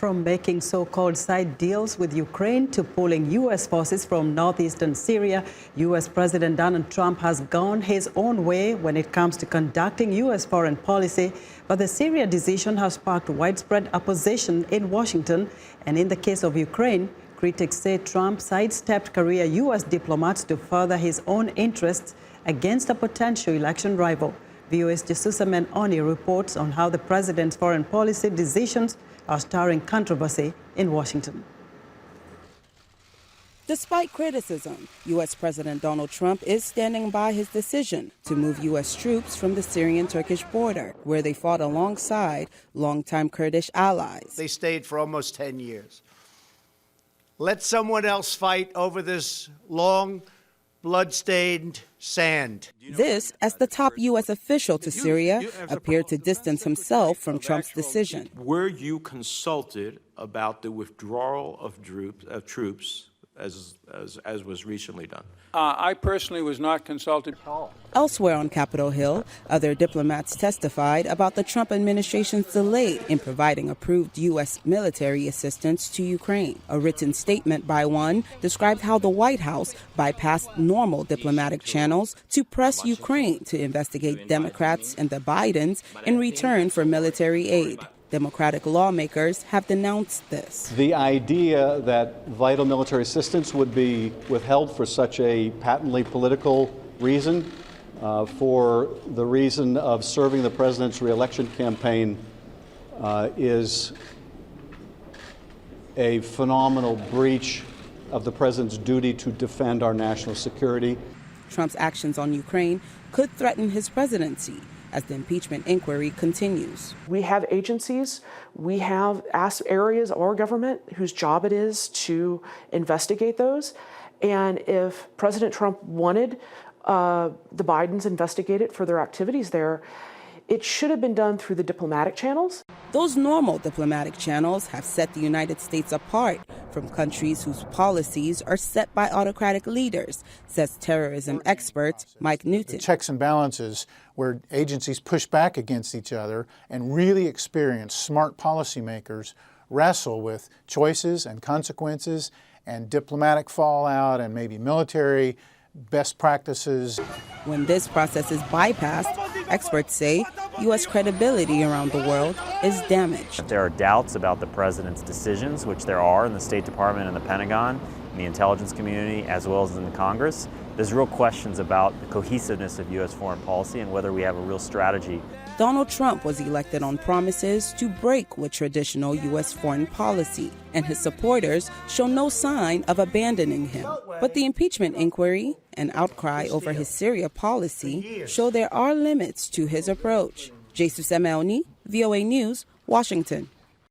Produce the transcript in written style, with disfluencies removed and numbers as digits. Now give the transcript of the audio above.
from making so-called side deals with Ukraine to pulling U.S. forces from northeastern Syria, U.S. President Donald Trump has gone his own way when it comes to conducting U.S. foreign policy. But the Syria decision has sparked widespread opposition in Washington. And in the case of Ukraine, critics say Trump sidestepped career U.S. diplomats to further his own interests against a potential election rival. VOA's Jesusa Menoni reports on how the president's foreign policy decisions are stirring controversy in Washington. Despite criticism, U.S. President Donald Trump is standing by his decision to move U.S. troops from the Syrian-Turkish border, where they fought alongside longtime Kurdish allies. They stayed for almost 10 years. Let someone else fight over this long, blood-stained sand. This as the top U.S. official to Syria appeared to distance himself from Trump's decision. Were you consulted about the withdrawal of troops as was recently done? I personally was not consulted. Elsewhere on Capitol Hill, other diplomats testified about the Trump administration's delay in providing approved U.S. military assistance to Ukraine. A written statement by one described how the White House bypassed normal diplomatic channels to press Ukraine to investigate Democrats and the Bidens in return for military aid. Democratic lawmakers have denounced this. The idea that vital military assistance would be withheld for such a patently political reason, for the reason of serving the president's re-election campaign, is a phenomenal breach of the president's duty to defend our national security. Trump's actions on Ukraine could threaten his presidency as the impeachment inquiry continues. We have agencies, we have areas of our government whose job it is to investigate those. And if President Trump wanted the Bidens investigated for their activities there, it should have been done through the diplomatic channels. Those normal diplomatic channels have set the United States apart from countries whose policies are set by autocratic leaders, says terrorism expert Mike Newton. Checks and balances where agencies push back against each other and really experienced smart policymakers wrestle with choices and consequences and diplomatic fallout and maybe military best practices. When this process is bypassed, experts say U.S. credibility around the world is damaged. If there are doubts about the president's decisions, which there are in the State Department and the Pentagon, in the intelligence community, as well as in the Congress, there's real questions about the cohesiveness of U.S. foreign policy and whether we have a real strategy. Donald Trump was elected on promises to break with traditional U.S. foreign policy, and his supporters show no sign of abandoning him. But the impeachment inquiry and outcry over his Syria policy show there are limits to his approach. Jesus Emelni, VOA News, Washington.